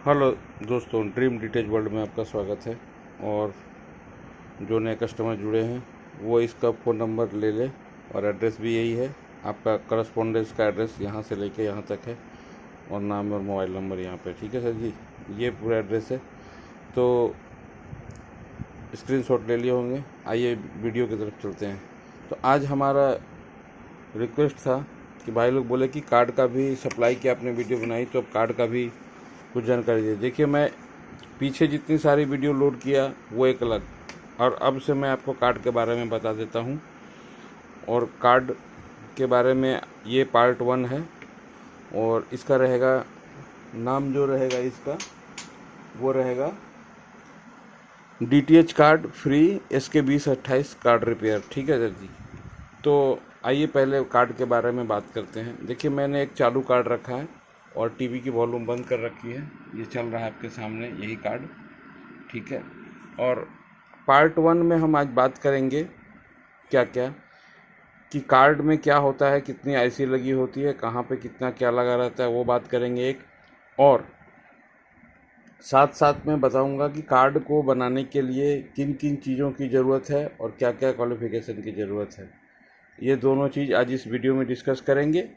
Hello दोस्तों, dream detach world में आपका स्वागत है। और जो नए कस्टमर जुड़े हैं वो इसका फ़ोन नंबर ले लें और एड्रेस भी यही है। आपका करस्पॉन्डेंस का एड्रेस यहाँ से लेके यहाँ तक है और नाम और मोबाइल नंबर यहाँ पे। ठीक है सर जी, ये पूरा एड्रेस है। तो स्क्रीनशॉट ले लिए होंगे। आइए वीडियो की तरफ चलते हैं। तो आज हमारा रिक्वेस्ट था कि भाई लोग बोले कि कार्ड का भी सप्लाई की आपने वीडियो बनाई, तो अब कार्ड का भी कुछ जानकारी दे। देखिए, मैं पीछे जितनी सारी वीडियो लोड किया वो एक अलग, और अब से मैं आपको कार्ड के बारे में बता देता हूँ। और कार्ड के बारे में ये पार्ट 1 है और इसका रहेगा नाम, जो रहेगा इसका वो रहेगा DTH card free SK 2028 card repair. ठीक है सर जी। तो आइए पहले कार्ड के बारे में बात करते हैं। देखिए, मैंने एक चालू कार्ड रखा है और टीवी की वॉल्यूम बंद कर रखी है। ये चल रहा है आपके सामने, यही कार्ड। ठीक है। और पार्ट 1 में हम आज बात करेंगे क्या क्या, कि कार्ड में क्या होता है, कितनी IC लगी होती है, कहाँ पे कितना क्या लगा रहता है, वो बात करेंगे एक। और साथ साथ में बताऊंगा कि कार्ड को बनाने के लिए किन किन चीज़ों की ज़रूरत है और क्या क्या क्वालिफ़िकेशन की ज़रूरत है। ये दोनों चीज़ आज इस वीडियो में डिस्कस करेंगे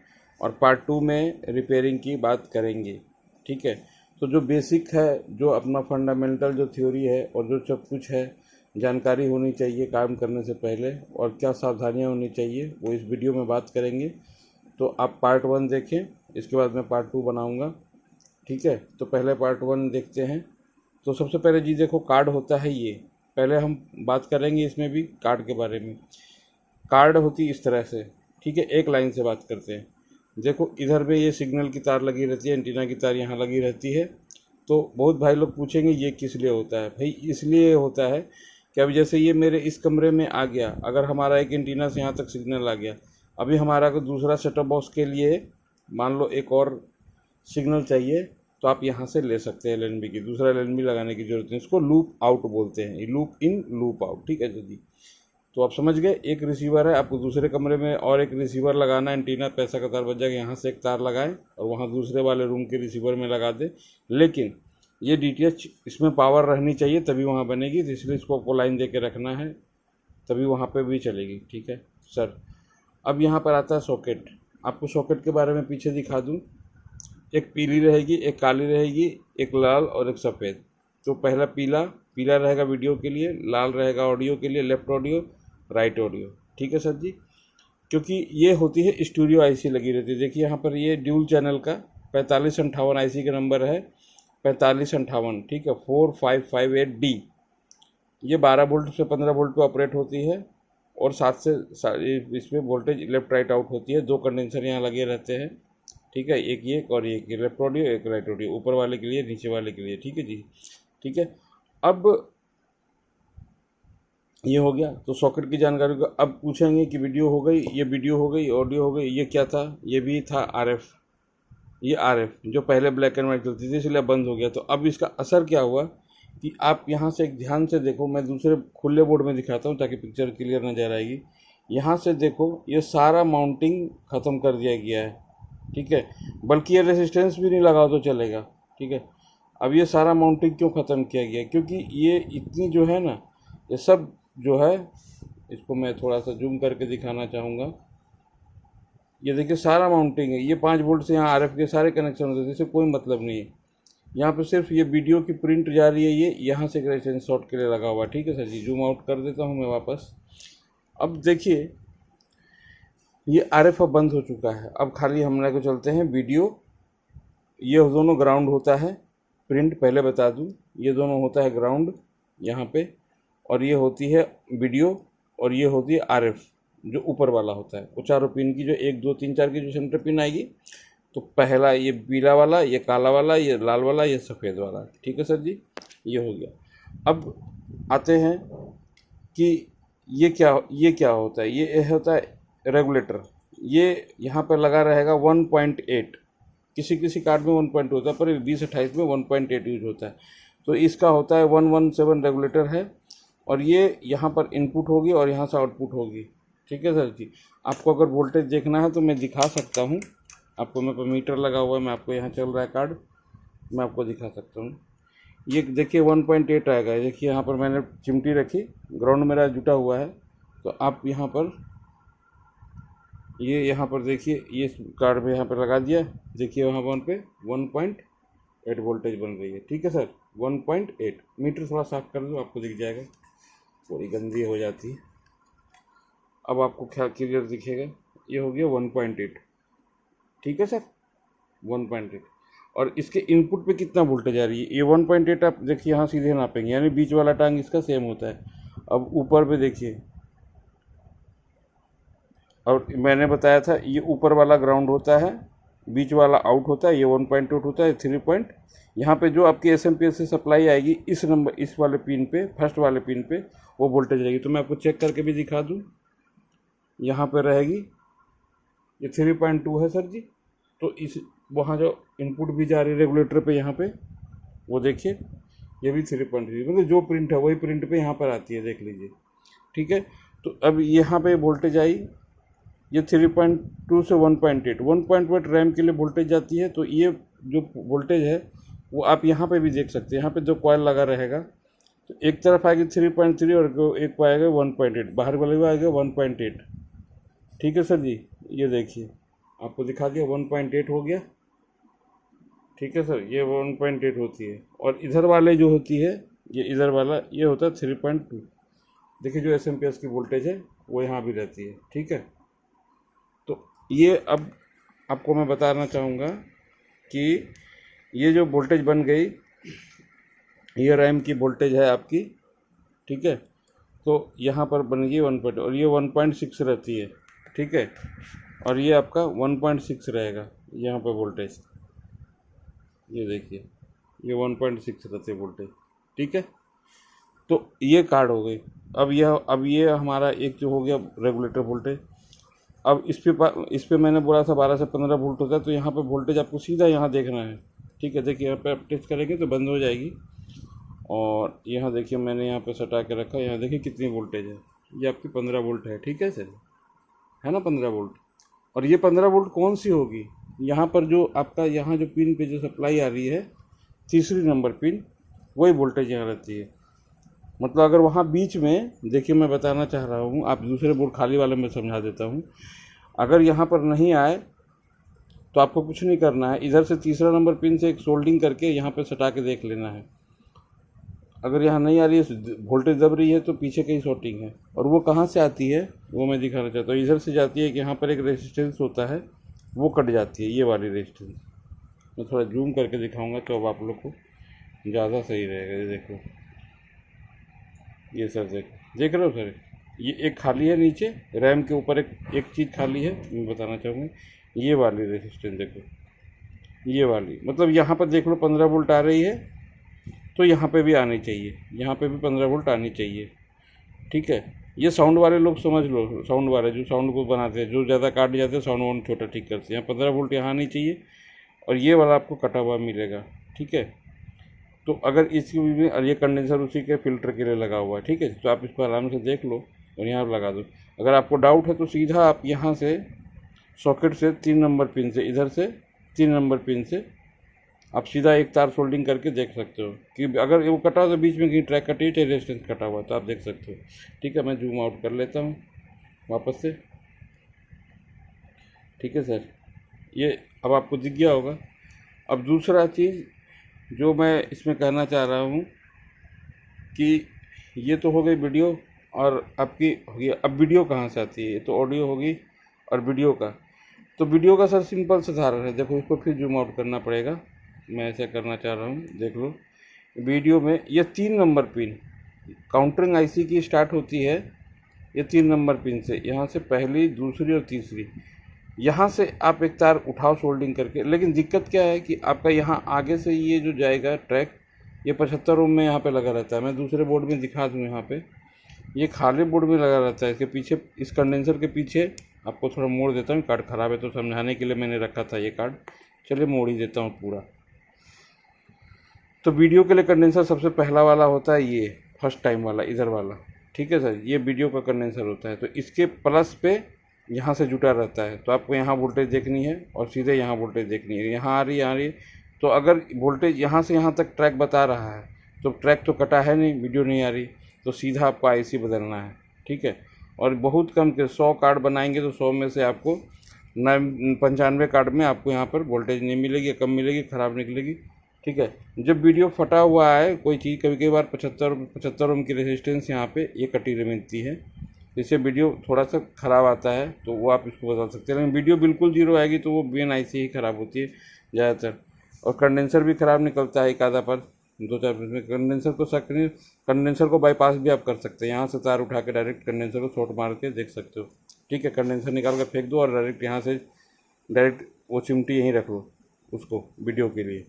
और पार्ट 2 में रिपेयरिंग की बात करेंगे। ठीक है। तो जो बेसिक है, जो अपना फंडामेंटल जो थ्योरी है और जो सब कुछ है, जानकारी होनी चाहिए काम करने से पहले, और क्या सावधानियां होनी चाहिए, वो इस वीडियो में बात करेंगे। तो आप पार्ट 1 देखें, इसके बाद मैं पार्ट 2 बनाऊंगा। ठीक है। तो पहले पार्ट 1 देखते हैं। तो सबसे पहले जी देखो, कार्ड होता है ये। पहले हम बात करेंगे इसमें भी कार्ड के बारे में। कार्ड होती इस तरह से। ठीक है, एक लाइन से बात करते हैं। देखो, इधर पे ये सिग्नल की तार लगी रहती है, एंटीना की तार यहाँ लगी रहती है। तो बहुत भाई लोग पूछेंगे ये किस लिए होता है। भाई इसलिए होता है कि अब जैसे ये मेरे इस कमरे में आ गया, अगर हमारा एक एंटीना से यहाँ तक सिग्नल आ गया, अभी हमारा को दूसरा सेटअप बॉक्स के लिए मान लो एक और सिग्नल चाहिए, तो आप यहाँ से ले सकते हैं LNB की। दूसरा LNB लगाने की जरूरत नहीं, इसको लूप आउट बोलते हैं, लूप इन लूप आउट। ठीक है जी। तो आप समझ गए, एक रिसीवर है, आपको दूसरे कमरे में और एक रिसीवर लगाना है। एंटीना पैसा का तार बच जाएगा, यहाँ से एक तार लगाएं और वहाँ दूसरे वाले रूम के रिसीवर में लगा दे। लेकिन ये DTH, इसमें पावर रहनी चाहिए तभी वहाँ बनेगी, तो इसलिए इसको आपको लाइन दे के रखना है, तभी वहाँ पे भी चलेगी। ठीक है सर। अब यहाँ पर आता है सॉकेट। आपको सॉकेट के बारे में पीछे दिखा दूँ। एक पीली रहेगी, एक काली रहेगी, एक लाल और एक सफ़ेद। तो पहला पीला रहेगा वीडियो के लिए, लाल रहेगा ऑडियो के लिए, लेफ्ट ऑडियो राइट ऑडियो। ठीक है सर जी। क्योंकि ये होती है स्टूडियो IC लगी रहती है। देखिए यहाँ पर ये ड्यूल चैनल का 4558 IC का नंबर है, 4558। ठीक है, 4558D। ये 12 वोल्ट से 15 वोल्ट पे ऑपरेट होती है और 7 से इसमें वोल्टेज लेफ्ट राइट आउट होती है। 2 कंडेंसर यहाँ लगे रहते हैं। ठीक है, एक ये और एक ये, लेफ्ट ऑडियो एक राइट ऑडियो, ऊपर वाले के लिए नीचे वाले के लिए। ठीक है जी। ठीक है। अब ये हो गया तो सॉकेट की जानकारी को। अब पूछेंगे कि वीडियो हो गई, ये वीडियो हो गई, ऑडियो हो गई, ये क्या था? ये भी था RF। ये RF जो पहले ब्लैक एंड वाइट चलती थी, इसलिए बंद हो गया। तो अब इसका असर क्या हुआ कि आप यहाँ से एक ध्यान से देखो, मैं दूसरे खुले बोर्ड में दिखाता हूँ ताकि पिक्चर क्लियर नजर आएगी। यहाँ से देखो, ये सारा माउंटिंग ख़त्म कर दिया गया है। ठीक है, बल्कि ये रेसिस्टेंस भी नहीं लगाओ तो चलेगा। ठीक है। अब ये सारा माउंटिंग क्यों ख़त्म किया गया? क्योंकि ये इतनी जो है ना, ये सब जो है, इसको मैं थोड़ा सा जूम करके दिखाना चाहूँगा। ये देखिए सारा माउंटिंग है। ये 5 वोल्ट से यहाँ RF के सारे कनेक्शन होते हैं, जिससे कोई मतलब नहीं है। यहाँ पे सिर्फ ये वीडियो की प्रिंट जा रही है, ये यहाँ से रेजिस्टेंस शॉर्ट के लिए लगा हुआ। ठीक है सर जी, जूम आउट कर देता हूँ मैं वापस। अब देखिए ये RF अब बंद हो चुका है। अब खाली हम लोग को चलते हैं वीडियो। ये दोनों ग्राउंड होता है, प्रिंट पहले बता दूं, ये दोनों होता है ग्राउंड यहाँ पे, और ये होती है वीडियो, और ये होती है RF जो ऊपर वाला होता है। वो चारों पिन की जो 1 2 3 4 की जो सेंटर पिन आएगी, तो पहला ये पीला वाला, ये काला वाला, ये लाल वाला, ये सफ़ेद वाला। ठीक है सर जी, ये हो गया। अब आते हैं कि ये क्या होता है। ये होता है रेगुलेटर। ये यहाँ पर लगा रहेगा 1.8। किसी किसी कार्ड में 1.2 होता है, पर 2028 में 1.8 यूज होता है। तो इसका होता है 117 रेगुलेटर है, और ये यहाँ पर इनपुट होगी और यहाँ से आउटपुट होगी। ठीक है सर जी। आपको अगर वोल्टेज देखना है तो मैं दिखा सकता हूँ आपको। मैं पर मीटर लगा हुआ है, मैं आपको यहाँ चल रहा है कार्ड, मैं आपको दिखा सकता हूँ। ये देखिए 1.8 आएगा। देखिए यहाँ पर मैंने चिमटी रखी, ग्राउंड मेरा जुटा हुआ है, तो आप यहाँ पर यहाँ पर देखिए, ये कार्ड में यहाँ पर लगा दिया। देखिए वहाँ पे 1.8 वोल्टेज बन रही है। ठीक है सर, 1.8। मीटर थोड़ा साफ कर दो, आपको दिख जाएगा, थोड़ी गंदी हो जाती है। अब आपको क्या क्लियर दिखेगा, ये हो गया 1.8। ठीक है सर, 1.8। और इसके इनपुट पे कितना वोल्टेज आ रही है, ये 1.8 आप देखिए यहाँ सीधे नापेंगे, यानी बीच वाला टांग इसका सेम होता है। अब ऊपर पे देखिए, और मैंने बताया था ये ऊपर वाला ग्राउंड होता है, बीच वाला आउट होता है, ये 1.8 होता है, 3 पॉइंट। यहाँ पे जो आपकी एसएमपीएस से सप्लाई आएगी इस नंबर, इस वाले पिन पे, फर्स्ट वाले पिन पे वो वोल्टेज रहेगी। तो मैं आपको चेक करके भी दिखा दूँ, यहाँ पे रहेगी, ये 3.2 है सर जी। तो इस वहाँ जो इनपुट भी जा रही है रेगुलेटर पे, यहाँ पे वो देखिए, ये भी 3.3, मतलब जो प्रिंट है वही प्रिंट पे यहाँ पर आती है, देख लीजिए। ठीक है, तो अब यहाँ पे वोल्टेज आई, ये 3.2 से 1.8, 1.8 रैम के लिए वोल्टेज जाती है। तो ये जो वोल्टेज है वो आप यहाँ पे भी देख सकते हैं। यहाँ पे जो कॉइल लगा रहेगा, तो एक तरफ आएगी 3.3 और एक को आएगा 1.8, बाहर वाले को आएगा 1.8। ठीक है सर जी, ये देखिए आपको दिखा दिया 1.8 हो गया। ठीक है सर, ये 1.8 होती है। और इधर वाले जो होती है, ये इधर वाला ये होता है 3.2। देखिए जो एसएमपीएस की वोल्टेज है वो यहाँ भी रहती है। ठीक है, तो ये अब आपको मैं बताना चाहूँगा कि ये जो वोल्टेज बन गई, ये रैम की वोल्टेज है आपकी। ठीक है, तो यहाँ पर बन गई 1. और ये 1.6 रहती है। ठीक है, और ये आपका 1.6 रहेगा यहाँ पर वोल्टेज, ये देखिए ये 1.6 रहते वोल्टेज। ठीक है, तो ये कार्ड हो गई। अब ये हमारा एक जो हो गया रेगुलेटर वोल्टेज। अब इस पे मैंने बोला था 12 से 15 वोल्ट होता है, तो यहाँ पे वोल्टेज आपको सीधा यहाँ देखना है। ठीक है, देखिए यहाँ पे आप टेस्ट करेंगे तो बंद हो जाएगी। और यहाँ देखिए मैंने यहाँ पे सटा के रखा, यहाँ देखिए कितनी वोल्टेज है, ये आपकी 15 वोल्ट है। ठीक है सर, है ना 15 वोल्ट। और ये 15 वोल्ट कौन सी होगी, यहाँ पर जो आपका यहाँ जो पिन पे जो सप्लाई आ रही है, तीसरी नंबर पिन, वही वोल्टेज यहाँ रहती है। मतलब अगर वहाँ बीच में देखिए, मैं बताना चाह रहा हूँ, आप दूसरे बोर्ड खाली वाले में समझा देता हूँ। अगर यहाँ पर नहीं आए तो आपको कुछ नहीं करना है, इधर से तीसरा नंबर पिन से एक सोल्डिंग करके यहाँ पे सटा के देख लेना है। अगर यहाँ नहीं आ रही है, वोल्टेज दब रही है, तो पीछे कहीं शॉर्टिंग है। और वो कहाँ से आती है वो मैं दिखाना चाहता हूँ। इधर से जाती है कि यहाँ पर एक रेजिस्टेंस होता है, वो कट जाती है, ये वाली रेजिस्टेंस। मैं थोड़ा जूम करके दिखाऊंगा तो अब आप लोग को ज़्यादा सही रहेगा। ये देखो, ये सर देख रहे हो सर, ये एक खाली है नीचे रैम के ऊपर, एक चीज़ खाली है। मैं बताना चाहूँगा, ये वाली रेजिस्टेंस देखो, ये वाली, मतलब यहाँ पर देख लो 15 वोल्ट आ रही है, तो यहाँ पे भी आनी चाहिए, यहाँ पे भी 15 वोल्ट आनी चाहिए। ठीक है, ये साउंड वाले लोग समझ लो, साउंड वाले जो साउंड को बनाते हैं, जो ज़्यादा काट जाते हैं, साउंड वाउंड छोटा ठीक करते हैं, यहाँ 15 वोल्ट यहाँ आनी चाहिए। और ये वाला आपको कटा हुआ मिलेगा। ठीक है, तो अगर इसकी भी, और ये कंडेंसर उसी के फिल्टर के लिए लगा हुआ है। ठीक है, तो आप इसको आराम से देख लो और यहाँ लगा दो। अगर आपको डाउट है तो सीधा आप यहाँ से सॉकेट से 3 नंबर पिन से, इधर से 3 नंबर पिन से आप सीधा एक तार सोल्डिंग करके देख सकते हो कि अगर वो कटा तो बीच में कहीं ट्रैक कटी है, रेजिस्टेंस कटा हुआ, तो आप देख सकते हो। ठीक है, मैं जूम आउट कर लेता हूँ वापस से। ठीक है सर, ये अब आपको दिख गया होगा। अब दूसरा चीज़ जो मैं इसमें कहना चाह रहा हूँ कि ये तो हो गई वीडियो और आपकी हो गई। अब वीडियो कहाँ से आती है, ये तो ऑडियो होगी और वीडियो का, तो वीडियो का सर सिंपल साधारण है। देखो, इसको फिर जूम आउट करना पड़ेगा, मैं ऐसा करना चाह रहा हूँ, देख लो। वीडियो में ये 3 नंबर पिन काउंटरिंग आईसी की स्टार्ट होती है, ये 3 नंबर पिन से, यहाँ से पहली, दूसरी और तीसरी। यहाँ से आप एक तार उठाओ सोल्डिंग करके। लेकिन दिक्कत क्या है कि आपका यहाँ आगे से ये जो जाएगा ट्रैक, ये 75 ओम में यहाँ पे लगा रहता है। मैं दूसरे बोर्ड में दिखा दूँ, यहाँ पे ये खाली बोर्ड में लगा रहता है। इसके पीछे, इस कंडेंसर के पीछे, आपको थोड़ा मोड़ देता हूँ, कार्ड ख़राब है तो समझाने के लिए मैंने रखा था ये कार्ड, चलिए मोड़ ही देता हूँ पूरा। तो वीडियो के लिए कंडेंसर सबसे पहला वाला होता है, ये फर्स्ट टाइम वाला, इधर वाला। ठीक है सर, ये वीडियो का कंडेंसर होता है। तो इसके प्लस पे यहाँ से जुटा रहता है, तो आपको यहाँ वोल्टेज देखनी है और सीधे यहाँ वोल्टेज देखनी है। यहाँ आ रही है, तो अगर वोल्टेज यहाँ से यहाँ तक ट्रैक बता रहा है तो ट्रैक तो कटा है नहीं, वीडियो नहीं आ रही, तो सीधा आपको आईसी बदलना है, ठीक है। और बहुत कम के 100 कार्ड बनाएंगे तो 100 में से आपको 95 कार्ड में आपको यहाँ पर वोल्टेज नहीं मिलेगी, कम मिलेगी, ख़राब निकलेगी, ठीक है। जब वीडियो फटा हुआ है कोई चीज़, कभी कभी बार 75 ओम की रेजिस्टेंस यहाँ पे ये कटी मिलती है, इससे वीडियो थोड़ा सा ख़राब आता है, तो वो आप इसको बदल सकते हैं। लेकिन वीडियो बिल्कुल जीरो आएगी तो वो मेन आईसी ही ख़राब होती है ज़्यादातर। और कंडेंसर भी ख़राब निकलता है एक आधा पर 2-4 में। कंडेंसर को कंडेंसर को बाईपास भी आप कर सकते हैं, यहाँ से तार उठा के डायरेक्ट कंडेंसर को शॉर्ट मार के देख सकते हो, ठीक है। कंडेंसर निकाल कर फेंक दो और डायरेक्ट यहाँ से डायरेक्ट वो चिमटी यहीं रख लो उसको वीडियो के लिए,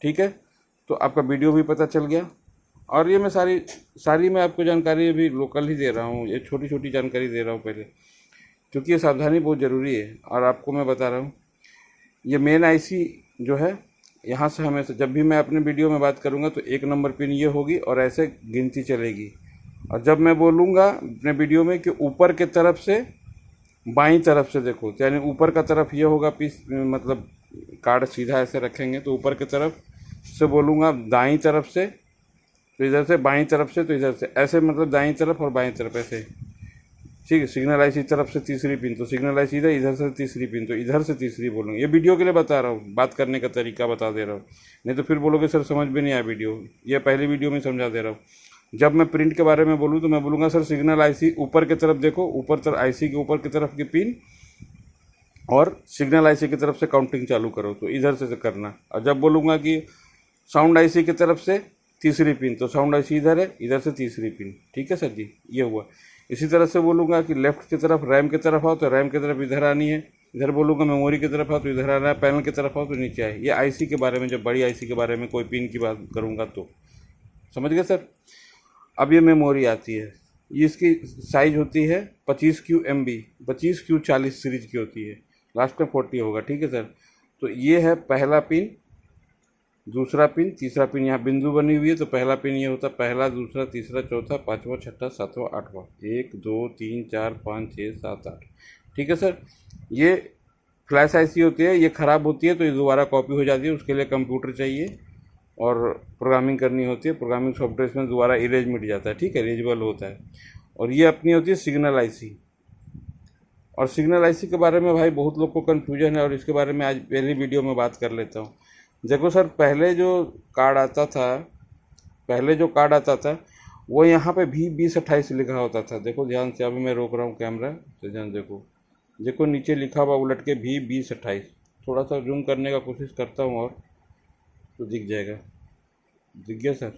ठीक है। तो आपका वीडियो भी पता चल गया। और ये मैं सारी मैं आपको जानकारी अभी लोकल ही दे रहा हूँ, ये छोटी छोटी जानकारी दे रहा हूँ पहले, क्योंकि ये सावधानी बहुत ज़रूरी है। और आपको मैं बता रहा हूँ ये मेन आईसी जो है, यहाँ से हमेशा जब भी मैं अपने वीडियो में बात करूँगा तो 1 नंबर पिन ये होगी और ऐसे गिनती चलेगी। और जब मैं बोलूँगा अपने वीडियो में कि ऊपर के तरफ से बाईं तरफ से देखो, यानी ऊपर का तरफ ये होगा पीस, मतलब कार्ड सीधा ऐसे रखेंगे तो ऊपर की तरफ से बोलूँगा दाईं तरफ से, तो इधर से बाईं तरफ से, तो इधर से ऐसे, मतलब दाईं तरफ और बाईं तरफ ऐसे, ठीक है। सिग्नल आईसी तरफ से तीसरी पिन, तो सिग्नल आईसी इधर से तीसरी पिन, तो इधर से तीसरी बोलूँगा। ये वीडियो के लिए बता रहा हूँ, बात करने का तरीका बता दे रहा हूँ, नहीं तो फिर बोलोगे सर समझ में नहीं आया वीडियो, ये पहली वीडियो में समझा दे रहा हूँ। जब मैं प्रिंट के बारे में बोलूँ तो मैं बोलूँगा सर सिग्नल आईसी ऊपर की तरफ देखो, ऊपर तरफ आईसी के ऊपर की तरफ की पिन और सिग्नल आईसी की तरफ से काउंटिंग चालू करो, तो इधर से करना। और जब बोलूँगा कि साउंड आईसी की तरफ से तीसरी पिन, तो साउंड आईसी इधर है, इधर से तीसरी पिन, ठीक है सर जी, ये हुआ। इसी तरह से बोलूँगा कि लेफ्ट की तरफ रैम की तरफ आओ तो रैम की तरफ इधर आनी है, इधर बोलूँगा मेमोरी की तरफ आओ तो इधर आना है, पैनल की तरफ आओ तो नीचे आए। ये आईसी के बारे में, जब बड़ी आईसी के बारे में कोई पिन की बात करूँगा तो समझ गए सर। अब ये मेमोरी आती है, ये इसकी साइज होती है 25Q MB, 25Q 40 सीरीज की होती है, लास्ट में 40 होगा, ठीक है सर। तो ये है पहला पिन, दूसरा पिन, तीसरा पिन, यहाँ बिंदु बनी हुई है, तो पहला पिन ये होता है पहला, दूसरा, तीसरा, चौथा, पाँचवा, छठा, सातवां, आठवां, 1 2 3 4 5 6 7 8, ठीक है सर। ये फ्लैश आईसी होती है, ये ख़राब होती है तो ये दोबारा कॉपी हो जाती है, उसके लिए कंप्यूटर चाहिए और प्रोग्रामिंग करनी होती है, प्रोग्रामिंग सॉफ्टवेयर में दोबारा इरेज मिट जाता है, ठीक है, इरेजेबल होता है। और ये अपनी होती है सिग्नल आईसी। और सिग्नल आईसी के बारे में भाई बहुत लोग को कन्फ्यूजन है, और इसके बारे में आज पहली वीडियो में बात कर लेता हूँ। देखो सर, पहले जो कार्ड आता था वो यहाँ पे V2028 लिखा होता था। देखो ध्यान से, अभी मैं रोक रहा हूँ कैमरा तो ध्यान देखो नीचे लिखा हुआ उलट के V2028। थोड़ा सा जूम करने का कोशिश करता हूँ और तो दिख जाएगा, दिख गया सर,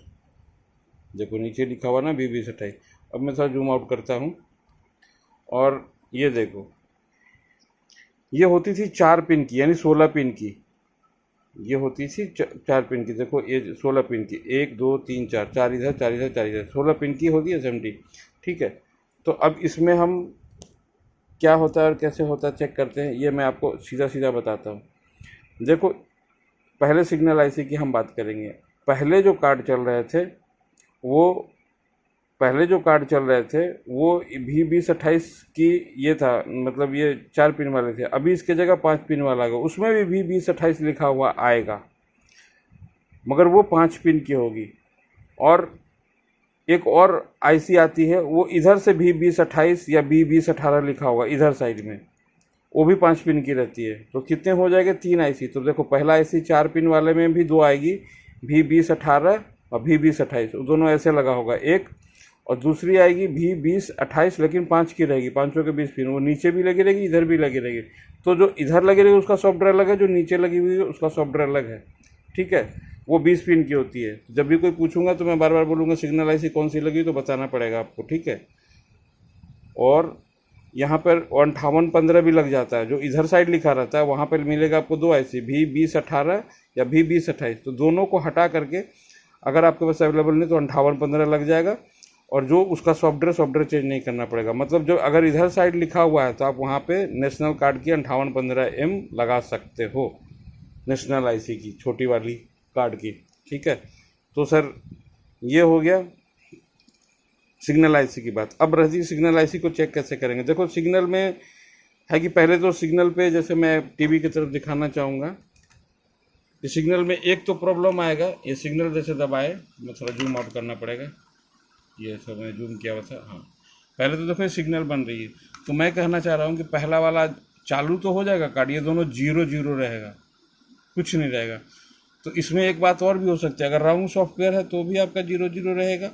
देखो नीचे लिखा हुआ ना V2028। अब मैं थोड़ा जूम आउट करता हूँ और ये देखो, ये होती थी 4 पिन की, यानी 16 पिन की, ये होती थी 4 पिन की। देखो ये 16 पिन की, 1 2 3 4, 4 इधर 4 इधर 4 इधर, 16 पिन की होती है SMD, ठीक है। तो अब इसमें हम क्या होता है और कैसे होता है चेक करते हैं, ये मैं आपको सीधा बताता हूँ। देखो पहले सिग्नल आईसी की हम बात करेंगे। पहले जो कार्ड चल रहे थे वो V2028 की ये था, मतलब ये 4 पिन वाले थे। अभी इसके जगह 5 पिन वाला आएगा, उसमें भी V2028 लिखा हुआ आएगा, मगर वो 5 पिन की होगी। और एक और आईसी आती है, वो इधर से V2028 या V2018 लिखा होगा इधर साइड में, वो भी 5 पिन की रहती है। तो कितने हो जाएंगे? 3 आईसी। तो देखो पहला आईसी 4 पिन वाले में भी 2 आएगी, V2018 और V2028, दोनों ऐसे लगा होगा एक। और दूसरी आएगी V2028, लेकिन 5 की रहेगी, 5 के 20 पिन, वो नीचे भी लगी रहेगी, इधर भी लगी रहेगी। तो जो इधर लगी रहेगी उसका सॉफ्टवेयर अलग है, जो नीचे लगी हुई है उसका सॉफ्टवेयर अलग है, ठीक है। वो 20 पिन की होती है। जब भी कोई पूछूंगा तो मैं बार बार बोलूँगा सिग्नल आईसी कौन सी लगी, तो बताना पड़ेगा आपको, ठीक है। और यहाँ पर 5815 भी लग जाता है, जो इधर साइड लिखा रहता है वहाँ पर मिलेगा आपको 2 आईसी, V2018 या V2028। तो दोनों को हटा करके अगर आपके पास अवेलेबल नहीं तो 5815 लग जाएगा, और जो उसका सॉफ्टवेयर चेंज नहीं करना पड़ेगा। मतलब जो अगर इधर साइड लिखा हुआ है तो आप वहाँ पे नेशनल कार्ड की 5815M लगा सकते हो, नेशनल आईसी की छोटी वाली कार्ड की, ठीक है। तो सर ये हो गया सिग्नल आईसी की बात। अब रही सिग्नल आईसी को चेक कैसे करेंगे। देखो सिग्नल में है कि पहले तो सिग्नल पे, जैसे मैं टीवी की तरफ दिखाना चाहूँगा, ये सिग्नल में एक तो प्रॉब्लम आएगा, ये सिग्नल जैसे दबाए, मैं थोड़ा जूम आउट करना पड़ेगा, ये सब मैंने जूम किया हुआ था। हाँ, पहले तो देखो ये सिग्नल बन रही है, तो मैं कहना चाह रहा हूँ कि पहला वाला चालू तो हो जाएगा कार्ड, ये दोनों 0 रहेगा, कुछ नहीं रहेगा। तो इसमें एक बात और भी हो सकती है, अगर रॉन्ग सॉफ्टवेयर है तो भी आपका 0 रहेगा,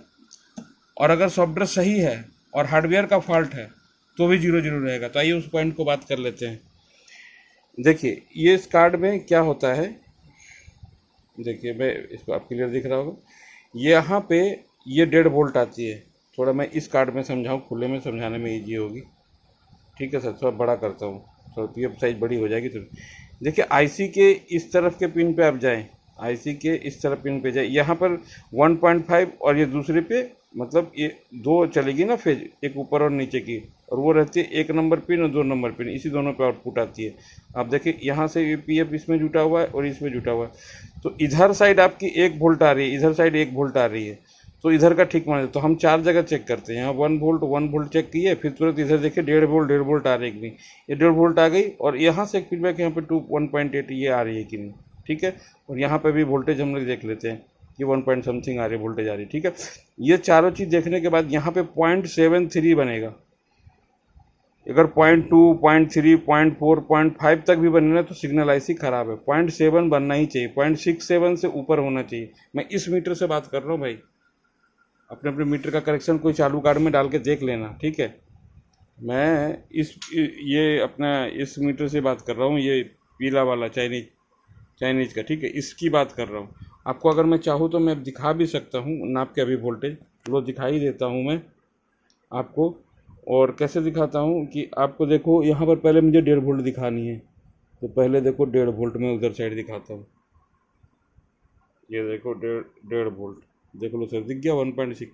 और अगर सॉफ्टवेयर सही है और हार्डवेयर का फॉल्ट है तो भी 0 रहेगा। तो आइए उस पॉइंट को बात कर लेते हैं। देखिए ये इस कार्ड में क्या होता है, देखिए मैं इसको आप क्लियर दिख रहा होगा, यहाँ पे ये 1.5 वोल्ट आती है। थोड़ा मैं इस कार्ड में समझाऊँ, खुले में समझाने में ईजी होगी, ठीक है सर। थोड़ा बड़ा करता हूँ, थोड़ा पीएफ साइज बड़ी हो जाएगी। तो देखिए आईसी के इस तरफ के पिन पे आप जाएं, आईसी के इस तरफ पिन पे जाए, यहाँ पर 1.5 और ये दूसरे पे, मतलब ये 2 चलेगी ना फेज, एक ऊपर और नीचे की, और वो रहती है 1 नंबर पिन और 2 नंबर पिन, इसी दोनों पे आउटपुट आती है। आप देखिए यहाँ से ये पीएफ इसमें जुटा हुआ है और इसमें जुटा हुआ है, तो इधर साइड आपकी 1 वोल्ट आ रही है, इधर साइड 1 वोल्ट आ रही है, तो इधर का ठीक मान। तो हम 4 जगह चेक करते हैं, यहाँ 1 वोल्ट चेक किए, फिर तुरंत इधर देखिए 1.5 वोल्ट आ रही है कि नहीं, ये 1.5 वोल्ट आ गई, और यहाँ से एक फीडबैक यहाँ पे 1.8 ये आ रही है कि नहीं, ठीक है। और यहाँ पे भी वोल्टेज हम लोग देख लेते हैं कि 1 पॉइंट समथिंग आ रही है, वोल्टेज आ रही है, ठीक है। ये चारों चीज़ देखने के बाद यहाँ पे 0.73 बनेगा। अगर 0.2, 0.3, 0.4, 0.5 तक भी बने ना तो सिग्नल आईसी खराब है। 0.7 बनना ही चाहिए, 0.67 से ऊपर होना चाहिए। मैं इस मीटर से बात कर रहा हूँ भाई, अपने अपने मीटर का करेक्शन कोई चालू कार्ड में डाल के देख लेना, ठीक है। मैं ये अपना इस मीटर से बात कर रहा हूँ, ये पीला वाला चाइनीज का, ठीक है, इसकी बात कर रहा हूँ। आपको अगर मैं चाहूँ तो मैं दिखा भी सकता हूँ नाप के, अभी वोल्टेज वो दिखाई देता हूँ मैं आपको। और कैसे दिखाता हूँ कि आपको देखो, यहाँ पर पहले मुझे 1.5 वोल्ट दिखानी है, तो पहले देखो 1.5 वोल्ट में उधर साइड दिखाता हूँ। ये देखो 1.5 वोल्ट, देख लो सर, दिख गया 1.6,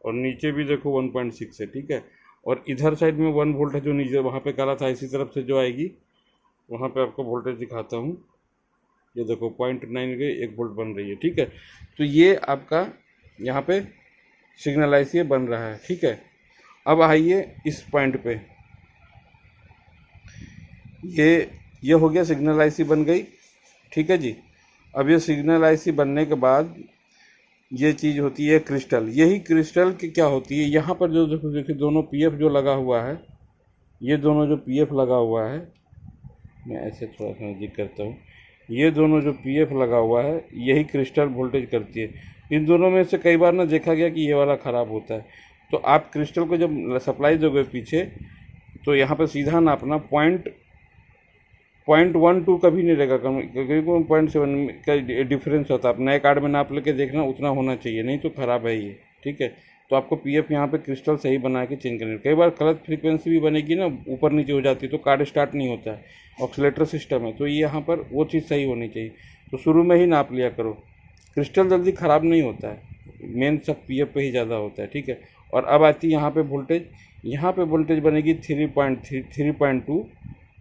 और नीचे भी देखो 1.6 है, ठीक है। और इधर साइड में 1 वोल्ट है जो नीचे वहाँ पे काला था, इसी तरफ से जो आएगी वहाँ पे आपको वोल्टेज दिखाता हूँ। ये देखो 0.9 के 1 वोल्ट बन रही है, ठीक है। तो ये आपका यहाँ पे सिग्नल आईसी बन रहा है, ठीक है। अब आइए इस पॉइंट पे, ये हो गया, सिग्नल आईसी बन गई, ठीक है जी। अब ये सिग्नल आईसी बनने के बाद ये चीज़ होती है क्रिस्टल। यही क्रिस्टल की क्या होती है, यहाँ पर जो देखो दोनों पीएफ जो लगा हुआ है, ये दोनों जो पीएफ लगा हुआ है, मैं ऐसे थोड़ा सा नज़दीक करता हूँ, ये दोनों जो पीएफ लगा हुआ है यही क्रिस्टल वोल्टेज करती है। इन दोनों में से कई बार ना देखा गया कि ये वाला ख़राब होता है, तो आप क्रिस्टल को जब सप्लाई दोगे पीछे, तो यहाँ पर सीधा नापना, 0.12 कभी नहीं रहेगा, क्योंकि 0.7 का डिफरेंस होता है। आप नए कार्ड में नाप लेके देखना, उतना होना चाहिए, नहीं तो ख़राब है ये, ठीक है। तो आपको पीएफ यहाँ पे क्रिस्टल सही बना के चेंज करना है। कई बार गलत फ्रीक्वेंसी भी बनेगी ना, ऊपर नीचे हो जाती है, तो कार्ड स्टार्ट नहीं होता है, ऑक्सीलेटर सिस्टम है, तो ये यहाँ पर वो चीज़ सही होनी चाहिए। तो शुरू में ही नाप लिया करो, क्रिस्टल जल्दी ख़राब नहीं होता है, मेन सब पीएफ पे ही ज़्यादा होता है, ठीक है। और अब आती है यहाँ पे वोल्टेज, यहाँ पे वोल्टेज बनेगी 3.2,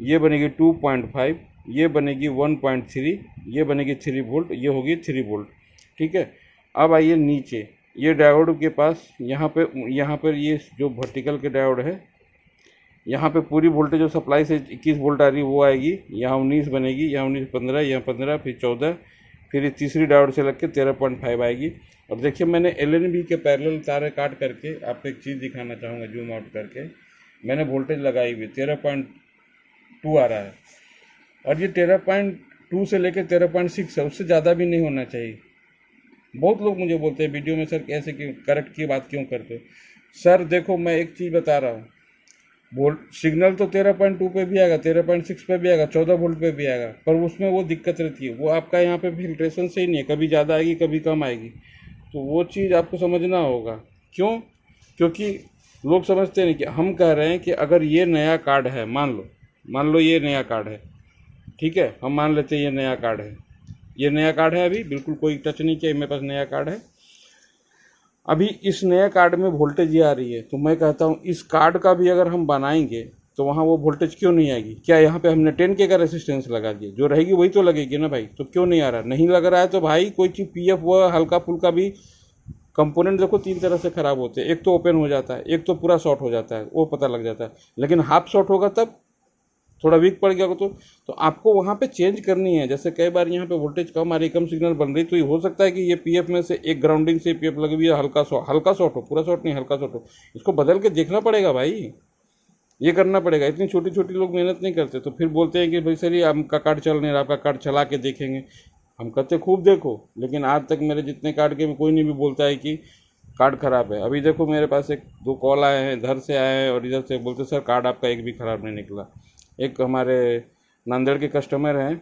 ये बनेगी 2.5, ये बनेगी 1.3, ये बनेगी 3 वोल्ट, ये होगी 3 वोल्ट, ठीक है। अब आइए नीचे, ये डायोड के पास यहाँ पर ये जो वर्टिकल के डायोड है, यहाँ पे पूरी वोल्टेज जो सप्लाई से 21 वोल्ट आ रही है वो आएगी, यहाँ 19 बनेगी, यहाँ 19, 15, यहाँ 15, फिर 14, फिर ये तीसरी डायोड से लग के 13.5 आएगी। और देखिए मैंने LNB के पैरेलल तारे काट करके आपको एक चीज़ दिखाना चाहूँगा, जूम आउट करके। मैंने वोल्टेज लगाई हुई 13.2 आ रहा है, और ये 13.2 से लेकर 13.6 है, उससे ज़्यादा भी नहीं होना चाहिए। बहुत लोग मुझे बोलते हैं वीडियो में, सर कैसे क्यों करेक्ट की बात क्यों करते हो। सर देखो मैं एक चीज़ बता रहा हूँ, वोल्ट सिग्नल तो 13.2 पे भी आएगा, 13.6 पे भी आएगा, 14 वोल्ट पे भी आएगा, पर उसमें वो दिक्कत रहती है, वो आपका यहाँ पे फिल्ट्रेशन से ही नहीं है, कभी ज़्यादा आएगी कभी कम आएगी। तो वो चीज़ आपको समझना होगा। क्यों? क्योंकि लोग समझते नहीं कि हम कह रहे हैं कि अगर ये नया कार्ड है, मान लो ये नया कार्ड है, ठीक है, हम मान लेते हैं ये नया कार्ड है, ये नया कार्ड है, अभी बिल्कुल कोई टच नहीं किया, मेरे पास नया कार्ड है। अभी इस नए कार्ड में वोल्टेज ये आ रही है, तो मैं कहता हूँ इस कार्ड का भी अगर हम बनाएंगे तो वहाँ वो वोल्टेज क्यों नहीं आएगी? क्या यहाँ पे हमने 10K का रेसिस्टेंस लगा दिया, जो रहेगी वही तो लगेगी ना भाई। तो क्यों नहीं आ रहा? नहीं लग रहा है तो भाई कोई चीज़ पीएफ वो हल्का फुल्का भी कंपोनेंट देखो 3 तरह से ख़राब होते हैं, एक तो ओपन हो जाता है, एक तो पूरा शॉर्ट हो जाता है, वो पता लग जाता है, लेकिन हाफ शॉर्ट होगा तब थोड़ा वीक पड़ गया हो तो आपको वहाँ पे चेंज करनी है। जैसे कई बार यहाँ पे वोल्टेज कम आ रही, कम सिग्नल बन रही, तो ये हो सकता है कि ये पीएफ में से एक ग्राउंडिंग से पीएफ लगी हुई है, हल्का शॉर्ट हो, पूरा शॉर्ट नहीं, हल्का शॉर्ट हो, इसको बदल के देखना पड़ेगा भाई, ये करना पड़ेगा। इतनी छोटी छोटी लोग मेहनत नहीं करते, तो फिर बोलते हैं कि भाई सर ये आपका कार्ड चल नहीं रहा, आपका कार्ड चला के देखेंगे। हम कहते खूब देखो, लेकिन आज तक मेरे जितने कार्ड के भी कोई नहीं भी बोलता है कि कार्ड ख़राब है। अभी देखो मेरे पास एक दो कॉल आए हैं, इधर से आए हैं और इधर से, बोलते सर कार्ड आपका एक भी ख़राब नहीं निकला। एक हमारे नांदेड़ के कस्टमर हैं,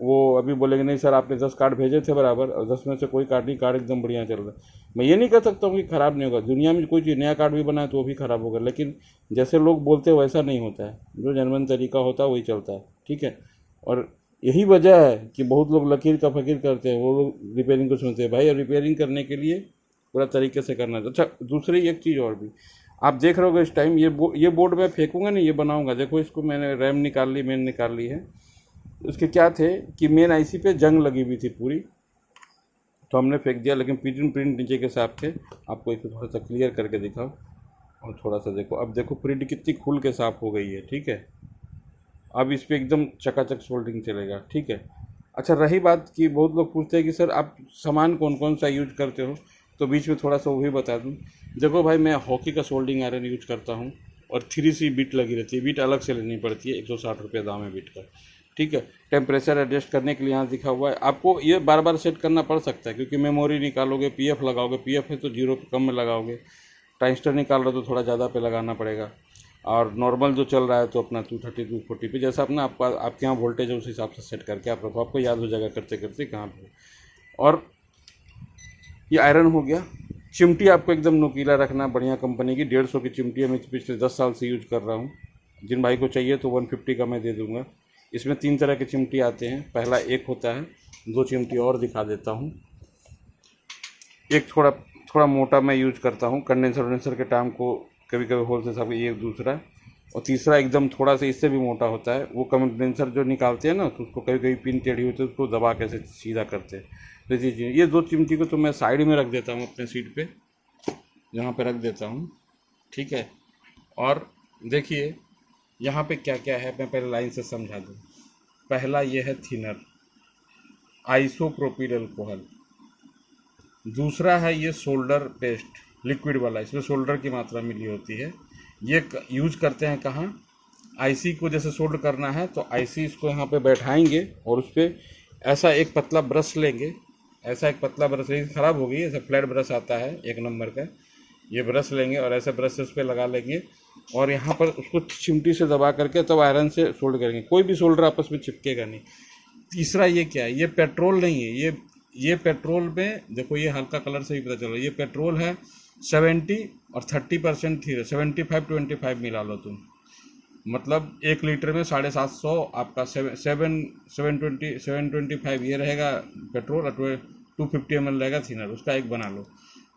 वो अभी बोलेंगे नहीं सर आपने 10 कार्ड भेजे थे बराबर, और 10 में से कोई कार्ड नहीं, कार्ड एकदम बढ़िया चल रहा है। मैं ये नहीं कह सकता हूँ कि ख़राब नहीं होगा, दुनिया में कोई चीज़ नया कार्ड भी बनाए तो वो भी ख़राब होगा, लेकिन जैसे लोग बोलते हैं वैसा नहीं होता है, जो जेन्युइन तरीका होता है वही चलता है, ठीक है। और यही वजह है कि बहुत लोग लकीर का फ़कीर करते हैं, वो लोग रिपेयरिंग को सुनते हैं। भाई और रिपेयरिंग करने के लिए पूरा तरीके से करना है। अच्छा, दूसरी एक चीज़ और भी आप देख रहे होगे इस टाइम, ये बोर्ड मैं फेंकूंगा नहीं, ये बनाऊंगा। देखो इसको मैंने रैम निकाल ली, मेन निकाल ली है। उसके क्या थे कि मेन आईसी पे जंग लगी हुई थी पूरी, तो हमने फेंक दिया, लेकिन प्रिंट नीचे के साफ थे। आपको एक थोड़ा सा क्लियर करके दिखाओ और थोड़ा सा देखो, अब देखो प्रिंट कितनी खुल के साफ़ हो गई है, ठीक है। अब इस पर एकदम चकाचक सोल्डरिंग चलेगा, ठीक है। अच्छा, रही बात कि बहुत लोग पूछते हैं कि सर आप सामान कौन कौन सा यूज करते हो, तो बीच में थोड़ा सा वो भी बता दूं। देखो भाई, मैं हॉकी का सोल्डिंग आयरन यूज करता हूँ और 3C बिट लगी रहती है, बिट अलग से लेनी पड़ती है, 160 रुपये दाम है बिट का, ठीक है। टेम्परेचर एडजस्ट करने के लिए यहाँ दिखा हुआ है, आपको ये बार बार सेट करना पड़ सकता है, क्योंकि मेमोरी निकालोगे, पीएफ लगाओगे, पीएफ है तो 0 पे कम में लगाओगे, ट्रांजिस्टर निकाल रहे हो तो थोड़ा ज़्यादा पे लगाना पड़ेगा, और नॉर्मल जो चल रहा है तो अपना 230 240 पे, जैसा अपना आपके यहाँ वोल्टेज है उस हिसाब से सेट करके आप रखो, आपको याद हो जाएगा करते करते कहाँ पे। और ये आयरन हो गया। चिमटी आपको एकदम नुकीला रखना, बढ़िया कंपनी की 150 की चिमटी है, मैं पिछले 10 साल से यूज कर रहा हूँ। जिन भाई को चाहिए तो 150 का मैं दे दूँगा। इसमें 3 तरह के चिमटी आते हैं, पहला एक होता है, 2 चिमटी और दिखा देता हूँ। एक थोड़ा मोटा मैं यूज करता हूँ, कंडेंसर के टाइम को कभी कभी होल से सब, ये दूसरा। और तीसरा एकदम थोड़ा सा इससे भी मोटा होता है, वो कंडेंसर जो निकालते हैं ना, तो उसको कभी कभी पिन टेढ़ी होती है, उसको दबा कैसे सीधा करते हैं। तो ये 2 चिमटी को तो मैं साइड में रख देता हूँ अपने सीट पे, यहाँ पे रख देता हूँ, ठीक है। और देखिए यहाँ पे क्या क्या है, मैं पहले लाइन से समझा दूँ। पहला ये है थिनर, आइसोप्रोपिल अल्कोहल। दूसरा है ये सोल्डर पेस्ट, लिक्विड वाला, इसमें सोल्डर की मात्रा मिली होती है। ये यूज करते हैं कहाँ, आईसी को जैसे सोल्ड करना है तो आईसी इसको यहाँ पे बैठाएंगे और उस पर ऐसा एक पतला ब्रश लेंगे, ऐसा एक पतला ब्रश लेंगे, ख़राब हो गई, ऐसा फ्लैट ब्रश आता है 1 नंबर का, ये ब्रश लेंगे और ऐसे ब्रश से उस पर लगा लेंगे और यहाँ पर उसको चिमटी से दबा करके तब आयरन से सोल्ड करेंगे, कोई भी सोल्डर आपस में चिपकेगा नहीं। तीसरा ये क्या है, ये पेट्रोल नहीं है, ये पेट्रोल में देखो, ये हल्का कलर से ही पता चल रहा है, ये पेट्रोल है 70 और 30% थी, 75-25 मिला लो तुम, मतलब 1 लीटर में 750 आपका 725 ये रहेगा पेट्रोल, और 250 ml रहेगा थिनर, उसका एक बना लो।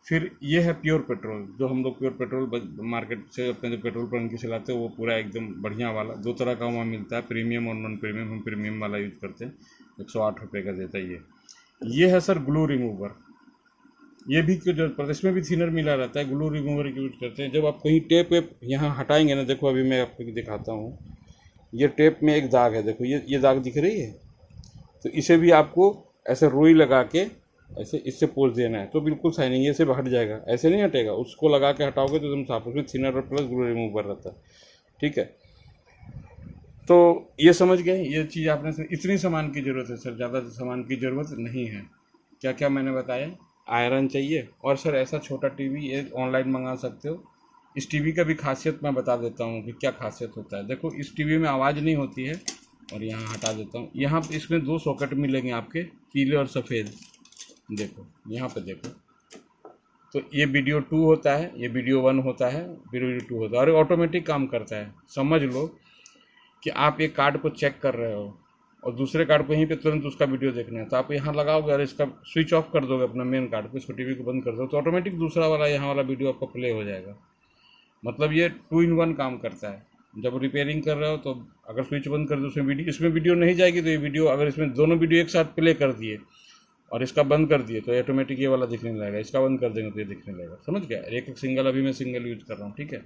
फिर ये है प्योर पेट्रोल, जो हम लोग प्योर पेट्रोल मार्केट से अपने जो पेट्रोल पंप से लाते हैं, वो पूरा एकदम बढ़िया वाला 2 तरह का वहाँ मिलता है, प्रीमियम और नॉन प्रीमियम। हम प्रीमियम वाला यूज़ करते हैं, 108 रुपये का देता है ये है सर ग्लू रिमूवर, ये भी क्यों जरूरत पड़ता है, इसमें भी थिनर मिला रहता है, ग्लू रिमूवर यूज करते हैं। जब आप कहीं टेप वेप यहाँ हटाएंगे ना, देखो अभी मैं आपको दिखाता हूँ, ये टेप में एक दाग है, देखो ये दाग दिख रही है, तो इसे भी आपको ऐसे रुई लगा के ऐसे इससे पोंछ देना है, तो बिल्कुल शाइनिंग ये से हट जाएगा, ऐसे नहीं हटेगा, उसको लगा के हटाओगे तो एकदम साफ, उसमें थिनर और प्लस ग्लू रिमूवर रहता है, ठीक है। तो ये समझ गए, ये चीज़ आपने, इतनी सामान की ज़रूरत है सर, ज़्यादा सामान की ज़रूरत नहीं है। क्या क्या मैंने बताया, आयरन चाहिए, और सर ऐसा छोटा टीवी ये ऑनलाइन मंगा सकते हो। इस टीवी का भी खासियत मैं बता देता हूँ कि क्या खासियत होता है। देखो इस टीवी में आवाज़ नहीं होती है, और यहाँ हटा देता हूँ, यहाँ इसमें 2 सॉकेट मिलेंगे आपके, पीले और सफ़ेद, देखो यहाँ पे देखो, तो ये वीडियो 2 होता है, ये वीडियो 1 होता है, वीडियो 2 होता है, और ऑटोमेटिक काम करता है। समझ लो कि आप एक कार्ड को चेक कर रहे हो और दूसरे कार्ड को यहीं पे तुरंत उसका वीडियो देखना है, तो आप यहाँ लगाओगे और इसका स्विच ऑफ कर दोगे अपना मेन कार्ड को, इसको टीवी को बंद कर दो, तो ऑटोमेटिक दूसरा वाला यहाँ वाला वीडियो आपका प्ले हो जाएगा। मतलब ये 2 in 1 काम करता है। जब रिपेयरिंग कर रहे हो तो अगर स्विच बंद कर दो, इसमें वीडियो नहीं जाएगी, तो ये वीडियो, अगर इसमें दोनों वीडियो एक साथ प्ले कर दिए और इसका बंद कर दिए तो ऑटोमेटिक ये वाला दिखने लगेगा, इसका बंद कर देंगे तो ये दिखने लगेगा। समझ गया, एक सिंगल, अभी मैं सिंगल यूज कर रहा हूँ, ठीक है।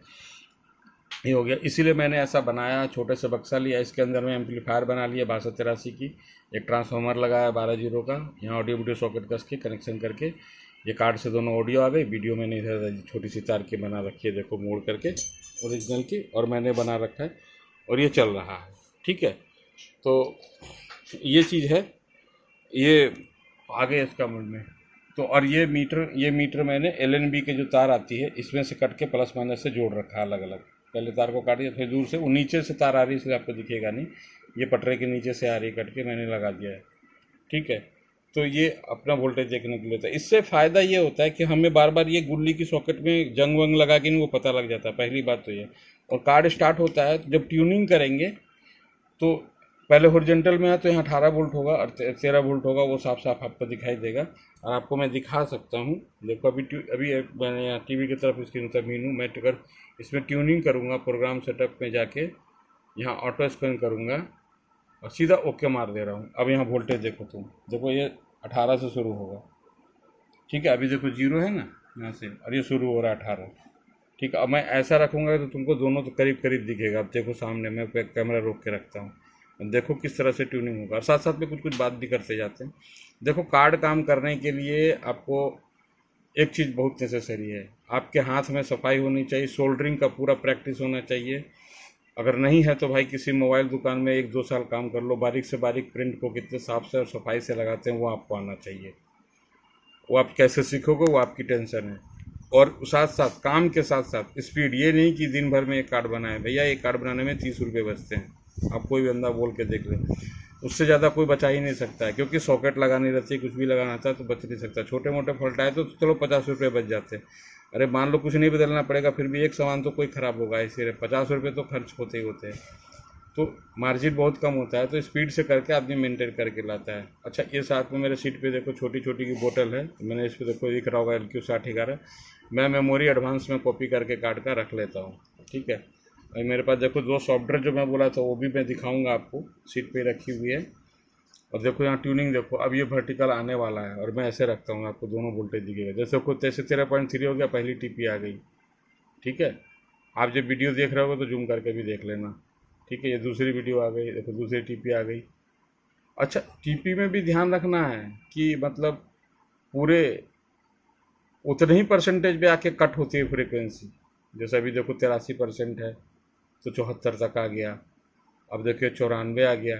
ये हो गया। इसीलिए मैंने ऐसा बनाया, छोटे से बक्सा लिया, इसके अंदर में एम्पलीफायर बना लिया 6283 की, एक ट्रांसफार्मर लगाया 12 जीरो का, यहाँ ऑडियो वीडियो सॉकेट कस के कनेक्शन करके ये कार्ड से दोनों ऑडियो आ गई। वीडियो मैंने इधर छोटी सी तार की बना रखी है, देखो मोड़ करके ओरिजिनल की, और मैंने बना रखा है और ये चल रहा है। ठीक है, तो ये चीज़ है, ये आगे इसका मोड में। तो और ये मीटर मैंने LNB के जो तार आती है इसमें से कट के प्लस माइनस से जोड़ रखा है अलग अलग। पहले तार को काटिए, फिर दूर से वो नीचे से तार आ रही है इसलिए आपको दिखेगा नहीं, ये पटरे के नीचे से आ रही है, कट के मैंने लगा दिया है। ठीक है, तो ये अपना वोल्टेज देखने के लिए होता है। इससे फ़ायदा ये होता है कि हमें बार बार ये गुल्ली की सॉकेट में जंग वंग लगा के नहीं वो पता लग जाता है, पहली बात तो ये। और कार्ड स्टार्ट होता है तो जब ट्यूनिंग करेंगे तो पहले हॉरिजॉन्टल में है तो यहाँ 18 वोल्ट होगा और 13 वोल्ट होगा, वो साफ साफ आपको दिखाई देगा। और आपको मैं दिखा सकता हूँ, देखो अभी मैंने यहाँ टीवी की तरफ स्क्रीन पर मीन हूँ। मैं अगर इसमें ट्यूनिंग करूँगा, प्रोग्राम सेटअप में जाके यहाँ ऑटो स्कैन करूँगा और सीधा ओके मार दे रहा हूँ। अब यहाँ वोल्टेज देखो तुम, देखो ये 18 से शुरू होगा। ठीक है, अभी देखो 0 है ना यहाँ से, और ये शुरू हो रहा है 18। ठीक है, अब मैं ऐसा रखूँगा तो तुमको दोनों तो करीब करीब दिखेगा। अब देखो सामने मैं कैमरा रोक के रखता हूँ, देखो किस तरह से ट्यूनिंग होगा। और साथ साथ में कुछ कुछ बात भी करते जाते हैं। देखो कार्ड काम करने के लिए आपको एक चीज़ बहुत नेसेसरी है, आपके हाथ में सफाई होनी चाहिए, सोल्डरिंग का पूरा प्रैक्टिस होना चाहिए। अगर नहीं है तो भाई किसी मोबाइल दुकान में 1-2 साल काम कर लो, बारीक से बारीक प्रिंट को कितने साफ से और सफाई से लगाते हैं वो आपको आना चाहिए। वो आप कैसे सीखोगे वो आपकी टेंशन है। और साथ साथ काम के साथ साथ स्पीड, ये नहीं कि दिन भर में एक कार्ड बनाए। भैया एक कार्ड बनाने में 30 रुपये बचते हैं, आप कोई भी बंदा बोल के देख ले, उससे ज़्यादा कोई बचा ही नहीं सकता है, क्योंकि सॉकेट लगानी रहती है, कुछ भी लगाना था तो बच नहीं सकता। छोटे मोटे फॉल्ट आए तो चलो 50 रुपये बच जाते हैं। अरे मान लो कुछ नहीं बदलना पड़ेगा, फिर भी एक सामान तो कोई ख़राब होगा, इसीलिए 50 रुपये तो खर्च होते ही होते हैं, तो मार्जिन बहुत कम होता है। तो स्पीड से करके आदमी मेंटेन करके लाता है। अच्छा, ये साथ में मेरे सीट पे देखो छोटी छोटी की बोतल है, मैंने इस पर देखो दिख रहा होगा LQ6011। मैं मेमोरी एडवांस में कॉपी करके काट कर रख लेता हूँ। ठीक है, और मेरे पास देखो 2 सॉफ्टवेयर जो मैं बोला था वो भी मैं दिखाऊंगा आपको, सीट पे रखी हुई है। और देखो यहाँ ट्यूनिंग देखो, अब ये वर्टिकल आने वाला है और मैं ऐसे रखता हूँ, आपको दोनों वोल्टेज दिखेगा। जैसे खुद जैसे 13.3 हो गया, पहली TP आ गई। ठीक है, आप जब वीडियो देख रहे हो तो जूम करके भी देख लेना। ठीक है, ये दूसरी वीडियो आ गई, देखो दूसरी TP आ गई। अच्छा, TP में भी ध्यान रखना है कि मतलब पूरे उतने ही परसेंटेज पे आके कट होती है फ्रीक्वेंसी। जैसे अभी देखो 83% है तो 74 तक आ गया, अब देखिए 94 आ गया,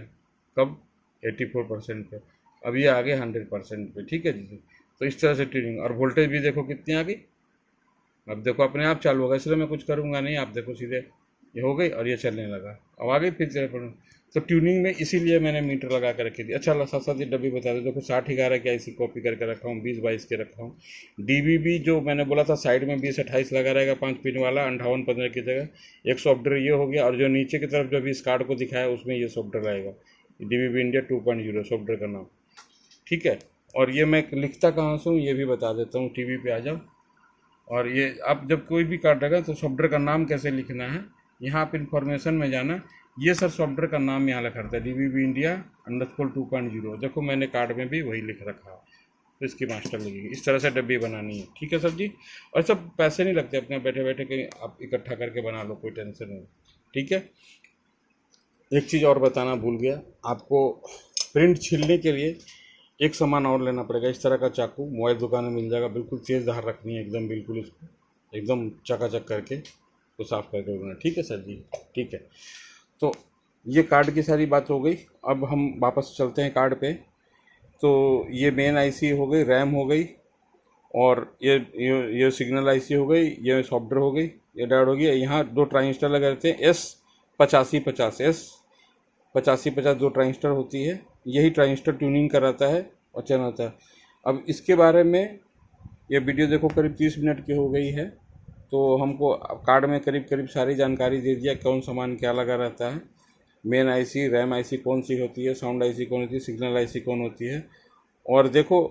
कब 84% पे, अब ये आ गए 100% पे। ठीक है जी, तो इस तरह से ट्यूनिंग। और वोल्टेज भी देखो कितनी आ गई, अब देखो अपने आप चालू होगा, इसलिए मैं कुछ करूँगा नहीं, आप देखो सीधे ये हो गई और ये चलने लगा, अब आ गई फिर 0। तो ट्यूनिंग में इसीलिए मैंने मीटर लगा कर रखी थी। अच्छा, साथ साथ ये डब्बी बता दो, देखो 6011 की IC कॉपी करके रखा हूँ, 2022 के रखा हूँ। DBB जो मैंने बोला था साइड में 2028 लगा रहेगा 5 पिन वाला, 5815 की जगह एक सॉफ्टवेयर ये हो गया। और जो नीचे की तरफ जो भी इस कार्ड को दिखाया उसमें ये सॉफ्टवेयर आएगा, DBB इंडिया 2.0 सॉफ्टवेयर का नाम। ठीक है, और ये मैं लिखता कहाँ से हूँ ये भी बता देता हूँ, TV पे आ जाओ। और ये आप जब कोई भी कार्ड रहेगा तो सॉफ्टवेयर का नाम कैसे लिखना है, यहाँ आप इन्फॉर्मेशन में जाना, ये सर सॉफ्टवेयर का नाम यहाँ लिखा रहता है DBB इंडिया _2.0। देखो मैंने कार्ड में भी वही लिख रखा है, तो इसकी मास्टर लगेगी। इस तरह से डब्बी बनानी है। ठीक है सर जी, और सब पैसे नहीं लगते, अपने बैठे बैठे कहीं आप इकट्ठा करके बना लो, कोई टेंशन नहीं। ठीक है, एक चीज़ और बताना भूल गया, आपको प्रिंट छीलने के लिए एक सामान और लेना पड़ेगा, इस तरह का चाकू मोबाइल दुकान में मिल जाएगा, बिल्कुल तेज़ धार रखनी है एकदम, बिल्कुल इसको एकदम चकाचक करके तो साफ़ करके देना। ठीक है सर जी, ठीक है। तो ये कार्ड की सारी बात हो गई, अब हम वापस चलते हैं कार्ड पे। तो ये मेन IC हो गई, रैम हो गई, और ये सिग्नल IC हो गई, ये सॉफ्टवेयर हो गई, ये डायोड हो गया। यहाँ 2 ट्रांजिस्टर लगे रहते हैं, S8550 S8550 2 ट्रांजिस्टर होती है, यही ट्रांजिस्टर ट्यूनिंग कराता है और चैनल होता है। अब इसके बारे में ये वीडियो देखो करीब 30 मिनट की हो गई है, तो हमको कार्ड में करीब करीब सारी जानकारी दे दिया, कौन सामान क्या लगा रहता है, मेन IC, रैम IC कौन सी होती है, साउंड IC कौन होती है, सिग्नल IC कौन होती है। और देखो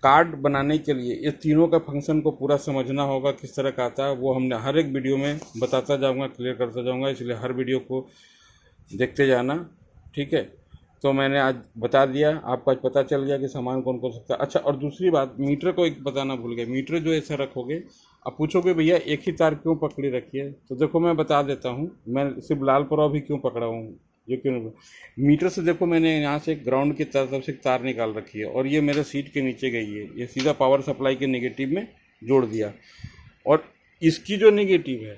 कार्ड बनाने के लिए ये तीनों का फंक्शन को पूरा समझना होगा, किस तरह का आता है वो हमने हर एक वीडियो में बताता जाऊँगा, क्लियर करता जाऊँगा, इसलिए हर वीडियो को देखते जाना। ठीक है, तो मैंने आज बता दिया, आपको आज पता चल गया कि सामान कौन कौन सकता है। अच्छा, और दूसरी बात, मीटर को एक बताना भूल गए, मीटर जो ऐसा रखोगे अब पूछोगे भैया एक ही तार क्यों पकड़ी रखी है, तो देखो मैं बता देता हूँ, मैं सिर्फ लाल पराव भी क्यों पकड़ा हूँ, ये क्यों मीटर से देखो मैंने यहाँ से ग्राउंड की तरफ से तार निकाल रखी है और ये मेरे सीट के नीचे गई है, ये सीधा पावर सप्लाई के नेगेटिव में जोड़ दिया। और इसकी जो नेगेटिव है,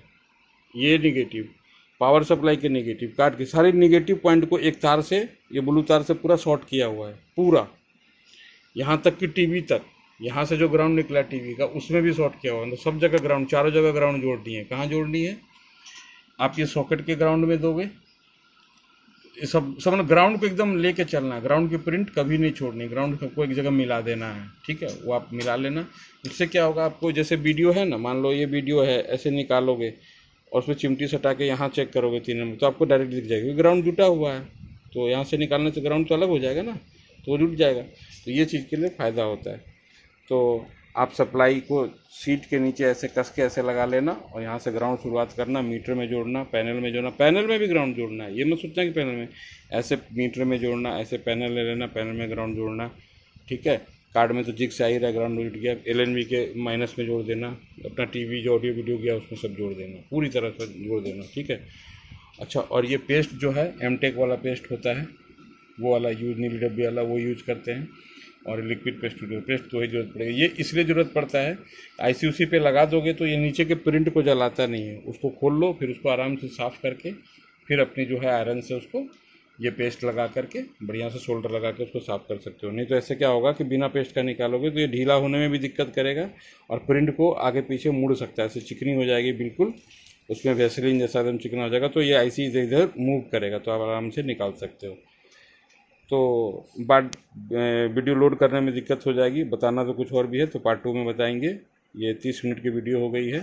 ये नेगेटिव पावर सप्लाई के नेगेटिव काट के सारे नेगेटिव पॉइंट को एक तार से, ये ब्लू तार से पूरा शॉर्ट किया हुआ है, पूरा यहाँ तक कि टीवी तक, यहाँ से जो ग्राउंड निकला टीवी का उसमें भी शॉर्ट किया हुआ है। तो सब जगह ग्राउंड, चारों जगह ग्राउंड जोड़नी है। कहाँ जोड़नी है? आप ये सॉकेट के ग्राउंड में दोगे, सब ग्राउंड को एकदम लेके चलना है, ग्राउंड की प्रिंट कभी नहीं छोड़नी, ग्राउंड को एक जगह मिला देना है, ठीक है। वो आप मिला लेना, उससे क्या होगा आपको, जैसे वीडियो है ना, मान लो ये वीडियो है, ऐसे निकालोगे और उसमें चिमटी सटा के यहाँ चेक करोगे 3 नंबर, तो आपको डायरेक्ट दिख जाएगा ग्राउंड जुटा हुआ है। तो यहाँ से निकालने से ग्राउंड तो अलग हो जाएगा ना, तो वो जुट जाएगा। तो ये चीज़ के लिए फ़ायदा होता है। तो आप सप्लाई को सीट के नीचे ऐसे कस के ऐसे लगा लेना और यहाँ से ग्राउंड शुरुआत करना, मीटर में जोड़ना, पैनल में जोड़ना, पैनल में भी ग्राउंड जोड़ना है। ये मत सोचना कि पैनल में, ऐसे मीटर में जोड़ना, ऐसे पैनल ले लेना, पैनल में ग्राउंड जोड़ना, ठीक है। कार्ड में तो जिग से आ ही रहा है, ग्राउंड जुट गया, LNB के माइनस में जोड़ देना, अपना टीवी जो ऑडियो वीडियो गया उसमें सब जोड़ देना, पूरी तरह से जोड़ देना, ठीक है। अच्छा, और ये पेस्ट जो है एमटेक वाला पेस्ट होता है, वो वाला यूज, नीली डब्बी वाला, वो यूज करते हैं। और लिक्विड पेस्ट तो ही जरूरत पड़ेगी। ये इसलिए ज़रूरत पड़ता है, IC पे लगा दोगे तो ये नीचे के प्रिंट को जलाता नहीं है। उसको खोल लो, फिर उसको आराम से साफ़ करके फिर अपनी जो है आयरन से उसको ये पेस्ट लगा करके बढ़िया से शोल्डर लगा के उसको साफ़ कर सकते हो। नहीं तो ऐसे क्या होगा कि बिना पेस्ट का निकालोगे तो ये ढीला होने में भी दिक्कत करेगा और प्रिंट को आगे पीछे मुड़ सकता है, ऐसे चिकनी हो जाएगी बिल्कुल, उसमें वैसलीन जैसा एकदम चिकना हो जाएगा। तो ये IC इधर इधर मूव करेगा, तो आप आराम से निकाल सकते हो। तो बाद वीडियो लोड करने में दिक्कत हो जाएगी, बताना तो कुछ और भी है, तो पार्ट 2 में बताएंगे। ये 30 मिनट की वीडियो हो गई है,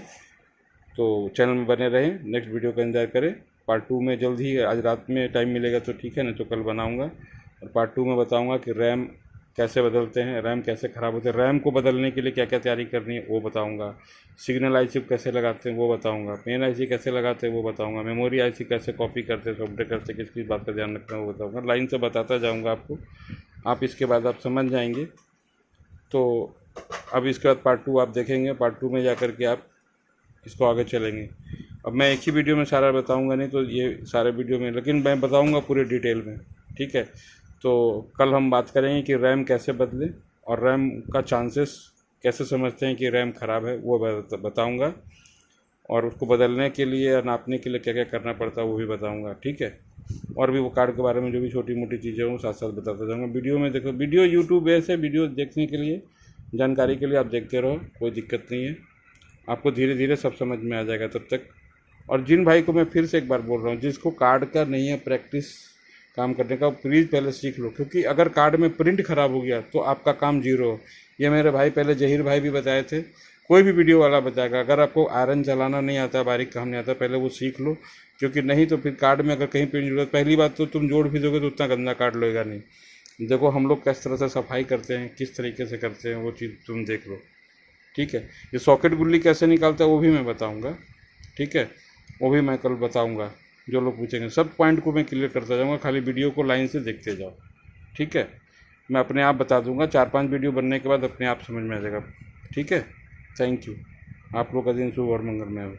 तो चैनल में बने रहें, नेक्स्ट वीडियो का इंतजार करें। पार्ट 2 में जल्द ही, आज रात में टाइम मिलेगा तो ठीक है, नहीं तो कल बनाऊंगा। और पार्ट 2 में बताऊंगा कि रैम कैसे बदलते हैं, रैम कैसे ख़राब होते हैं, रैम को बदलने के लिए क्या क्या तैयारी करनी है वो बताऊंगा, सिग्नल IC कैसे लगाते हैं वो बताऊंगा, पेन IC कैसे लगाते हैं वो बताऊंगा, मेमोरी IC कैसे कॉपी करते हैं, सॉफ्टवेयर करते हैं, किस किस बात का ध्यान रखना है वो बताऊंगा। लाइन से बताता जाऊंगा आपको, आप इसके बाद आप समझ जाएंगे। तो अब इसके बाद पार्ट 2 आप देखेंगे, पार्ट 2 में जा कर के आप इसको आगे चलेंगे। अब मैं एक ही वीडियो में सारा बताऊंगा नहीं, तो ये सारे वीडियो में, लेकिन मैं बताऊंगा पूरे डिटेल में, ठीक है। तो कल हम बात करेंगे कि रैम कैसे बदले और रैम का चांसेस कैसे समझते हैं कि रैम ख़राब है, वो बताऊंगा। और उसको बदलने के लिए या नापने के लिए क्या क्या करना पड़ता है वो भी बताऊंगा, ठीक है। और भी वो कार्ड के बारे में जो भी छोटी मोटी चीज़ें हों साथ साथ बताता जाऊँगा। वीडियो में देखो, वीडियो यूट्यूब बेस है, वीडियो देखने के लिए, जानकारी के लिए आप देखते रहो, कोई दिक्कत नहीं है, आपको धीरे धीरे सब समझ में आ जाएगा तब तक। और जिन भाई को मैं फिर से एक बार बोल रहा हूँ, जिसको कार्ड का नहीं है प्रैक्टिस काम करने का, प्लीज़ पहले सीख लो, क्योंकि अगर कार्ड में प्रिंट ख़राब हो गया तो आपका काम जीरो। ये मेरे भाई पहले जहीर भाई भी बताए थे, कोई भी वीडियो वाला बताएगा, अगर आपको आयरन चलाना नहीं आता, बारीक काम नहीं आता, पहले वो सीख लो, क्योंकि नहीं तो फिर कार्ड में अगर कहीं प्रिंट जरूरत, पहली बात तो तुम जोड़ भी दोगे तो उतना गंदा कार्ड लेगा नहीं। देखो हम लोग किस तरह से सफाई करते हैं, किस तरीके से करते हैं, वो चीज़ तुम देख लो, ठीक है। ये सॉकेट गुल्ली कैसे निकालता है वो भी मैं बताऊँगा, ठीक है, वो भी मैं कल बताऊँगा। जो लोग पूछेंगे सब पॉइंट को मैं क्लियर करता जाऊँगा, खाली वीडियो को लाइन से देखते जाओ, ठीक है। मैं अपने आप बता दूँगा, 4-5 वीडियो बनने के बाद अपने आप समझ में आ जाएगा, ठीक है। थैंक यू, आप लोग का दिन शुभ और मंगलमय हो।